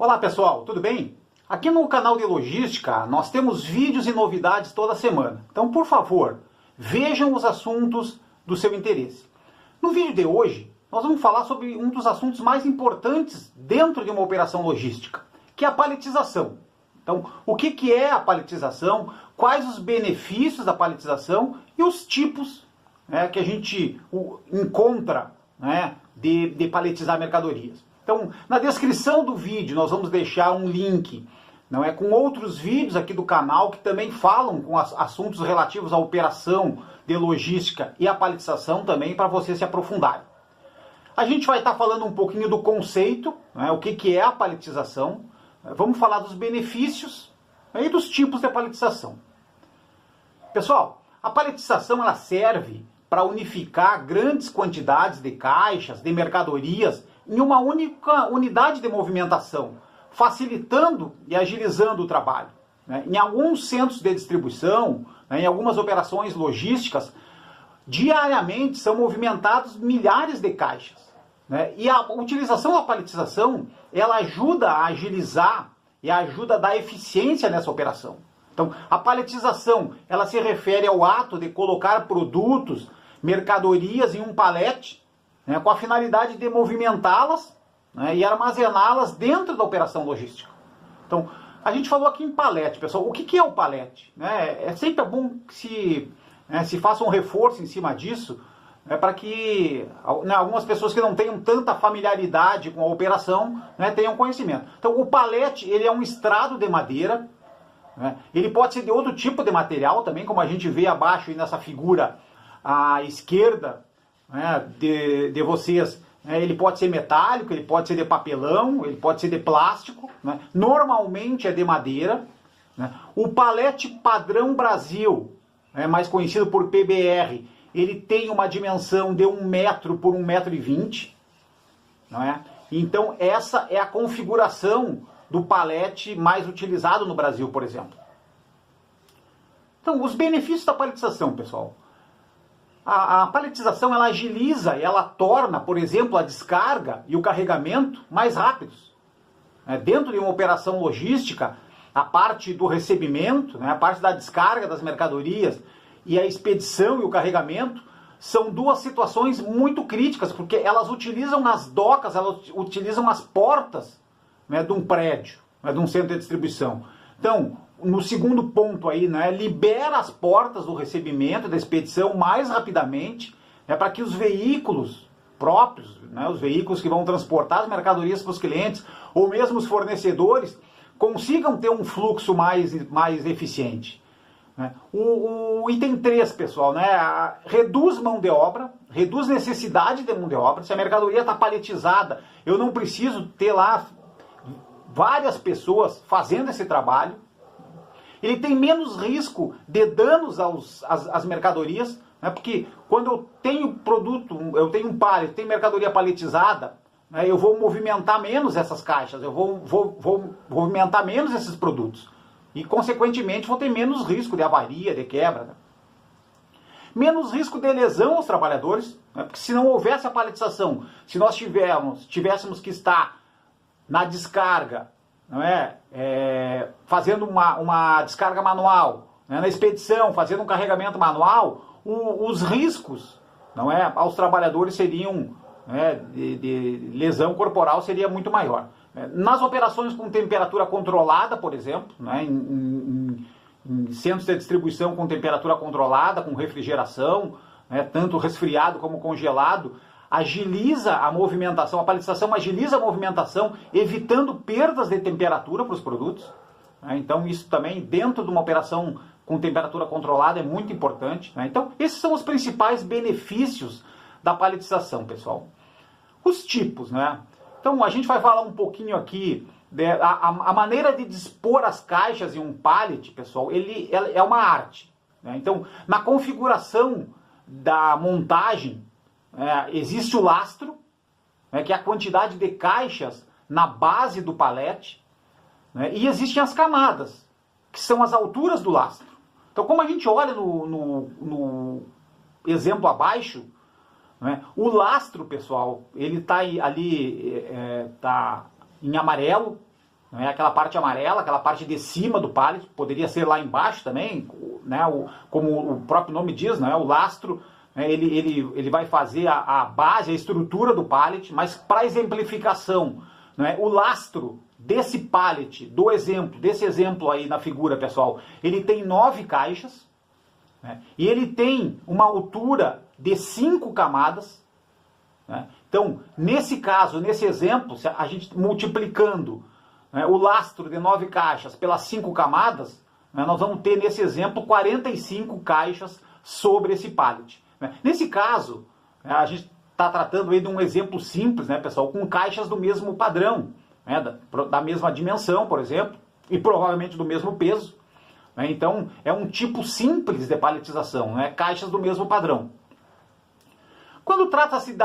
Olá pessoal, tudo bem? Aqui no canal de Logística nós temos vídeos e novidades toda semana. Então, por favor, vejam os assuntos do seu interesse. No vídeo de hoje, nós vamos falar sobre um dos assuntos mais importantes dentro de uma operação logística, que é a paletização. Então, o que é a paletização, quais os benefícios da paletização e os tipos que a gente encontra de paletizar mercadorias. Então, na descrição do vídeo nós vamos deixar um link com outros vídeos aqui do canal que também falam com assuntos relativos à operação de logística e à paletização também para você se aprofundar. A gente vai estar falando um pouquinho do conceito, o que é a paletização, vamos falar dos benefícios e dos tipos de paletização. Pessoal, a paletização ela serve para unificar grandes quantidades de caixas, de mercadorias, em uma única unidade de movimentação, facilitando e agilizando o trabalho. Em alguns centros de distribuição, em algumas operações logísticas, diariamente são movimentados milhares de caixas. E a utilização da paletização, ela ajuda a agilizar e ajuda a dar eficiência nessa operação. Então, a paletização, ela se refere ao ato de colocar produtos, mercadorias em um palete, com a finalidade de movimentá-las e armazená-las dentro da operação logística. Então, a gente falou aqui em palete, pessoal. O que é o palete? É sempre bom que se faça um reforço em cima disso, para que algumas pessoas que não tenham tanta familiaridade com a operação tenham conhecimento. Então, o palete ele é um estrado de madeira, ele pode ser de outro tipo de material também, como a gente vê abaixo aí nessa figura à esquerda de vocês. Ele pode ser metálico, ele pode ser de papelão, ele pode ser de plástico, normalmente é de madeira. O palete padrão Brasil, mais conhecido por PBR, ele tem uma dimensão de 1 metro por 1,20 m. Então essa é a configuração do palete mais utilizado no Brasil, por exemplo. Então, os benefícios da paletização, pessoal. A paletização ela agiliza e ela torna, por exemplo, a descarga e o carregamento mais rápidos. Dentro de uma operação logística, a parte do recebimento, a parte da descarga das mercadorias e a expedição e o carregamento são duas situações muito críticas, porque elas utilizam as docas, elas utilizam as portas de um prédio, de um centro de distribuição. Então, no segundo ponto aí, libera as portas do recebimento, da expedição mais rapidamente, para que os veículos próprios, os veículos que vão transportar as mercadorias para os clientes, ou mesmo os fornecedores, consigam ter um fluxo mais eficiente. O item 3, pessoal, reduz mão de obra, reduz necessidade de mão de obra. Se a mercadoria está paletizada, eu não preciso ter lá várias pessoas fazendo esse trabalho. Ele tem menos risco de danos às mercadorias, porque quando eu tenho produto, eu tenho um pallet, tenho mercadoria paletizada, eu vou movimentar menos essas caixas, eu vou movimentar menos esses produtos. E, consequentemente, vou ter menos risco de avaria, de quebra. Menos risco de lesão aos trabalhadores, porque se não houvesse a paletização, se nós tivéssemos que estar na descarga, fazendo uma descarga manual, na expedição, fazendo um carregamento manual, os riscos aos trabalhadores seriam, de lesão corporal seria muito maior. Nas operações com temperatura controlada, por exemplo, em centros de distribuição com temperatura controlada, com refrigeração, tanto resfriado como congelado, agiliza a movimentação, a paletização agiliza a movimentação, evitando perdas de temperatura para os produtos. Então isso também, dentro de uma operação com temperatura controlada, é muito importante. Então esses são os principais benefícios da paletização, pessoal. Os tipos, Então a gente vai falar um pouquinho aqui, a maneira de dispor as caixas em um pallet, pessoal, ele é uma arte. Então, na configuração da montagem, existe o lastro, que é a quantidade de caixas na base do pallet, e existem as camadas, que são as alturas do lastro. Então, como a gente olha no exemplo abaixo, o lastro, pessoal, ele está ali tá em amarelo, não é? Aquela parte amarela, aquela parte de cima do pallet, poderia ser lá embaixo também, né? Como o próprio nome diz, não é? O lastro, né? Ele vai fazer a base, a estrutura do pallet, mas para exemplificação, não é? O lastro desse pallet, desse exemplo aí na figura, pessoal, ele tem 9 caixas, né? E ele tem uma altura de 5 camadas, né? Então, nesse caso, nesse exemplo, a gente multiplicando, né, o lastro de 9 caixas pelas 5 camadas, né, nós vamos ter nesse exemplo 45 caixas sobre esse pallet, né? Nesse caso, né, a gente está tratando aí de um exemplo simples, né, pessoal, com caixas do mesmo padrão, né, da mesma dimensão, por exemplo, e provavelmente do mesmo peso, né? Então, é um tipo simples de paletização, né, caixas do mesmo padrão. Quando trata-se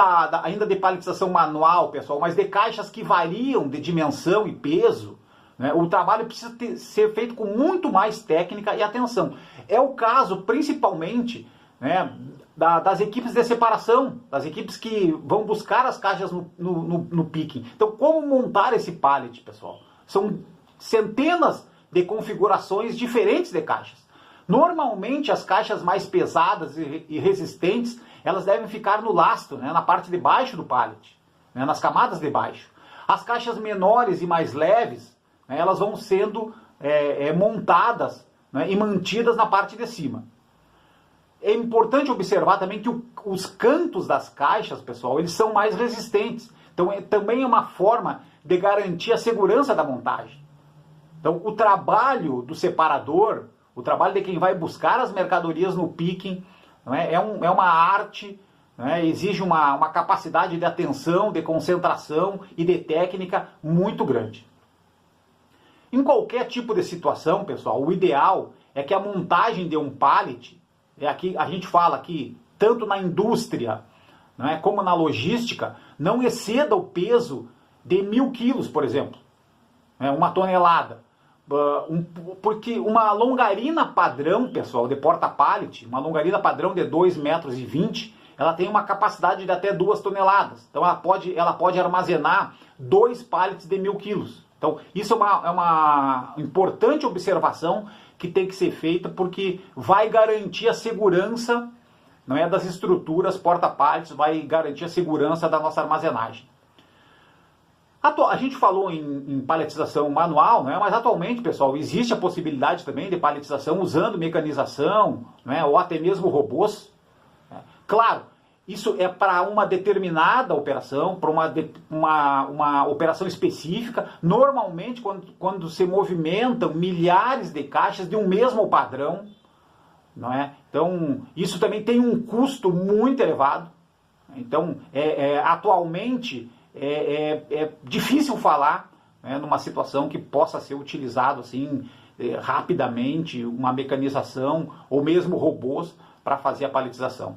ainda de paletização manual, pessoal, mas de caixas que variam de dimensão e peso, né, o trabalho precisa ser feito com muito mais técnica e atenção. É o caso, principalmente, né, das equipes de separação, das equipes que vão buscar as caixas no picking. Então, como montar esse pallet, pessoal? São centenas de configurações diferentes de caixas. Normalmente, as caixas mais pesadas e resistentes, elas devem ficar no lastro, né, na parte de baixo do pallet, né, nas camadas de baixo. As caixas menores e mais leves, né, elas vão sendo montadas, né, e mantidas na parte de cima. É importante observar também que os cantos das caixas, pessoal, eles são mais resistentes. Então, também é uma forma de garantir a segurança da montagem. Então, o trabalho do separador, o trabalho de quem vai buscar as mercadorias no picking, não é? É uma arte, não é? Exige uma capacidade de atenção, de concentração e de técnica muito grande. Em qualquer tipo de situação, pessoal, o ideal é que a montagem de um pallet, aqui, a gente fala aqui, tanto na indústria, não é, como na logística, não exceda o peso de 1000 quilos, por exemplo, né, 1 tonelada. Porque uma longarina padrão, pessoal, de porta-pallet, uma longarina padrão de 2,20 metros, ela tem uma capacidade de até 2 toneladas. Então ela pode armazenar 2 pallets de 1000 quilos. Então isso é uma importante observação que tem que ser feita, porque vai garantir a segurança, não é, das estruturas porta-pallets, vai garantir a segurança da nossa armazenagem. A gente falou em paletização manual, né, mas atualmente, pessoal, existe a possibilidade também de paletização usando mecanização, né, ou até mesmo robôs. Né. Claro, isso é para uma determinada operação, para uma operação específica. Normalmente, quando se movimentam milhares de caixas de um mesmo padrão, não é? Então, isso também tem um custo muito elevado. Então, atualmente, é difícil falar, né, numa situação que possa ser utilizado assim, rapidamente, uma mecanização ou mesmo robôs para fazer a paletização.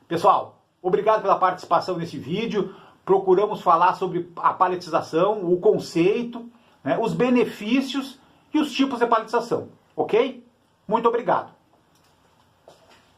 Pessoal, obrigado pela participação nesse vídeo. Procuramos falar sobre a paletização, o conceito, né, os benefícios e os tipos de paletização, ok? Muito obrigado.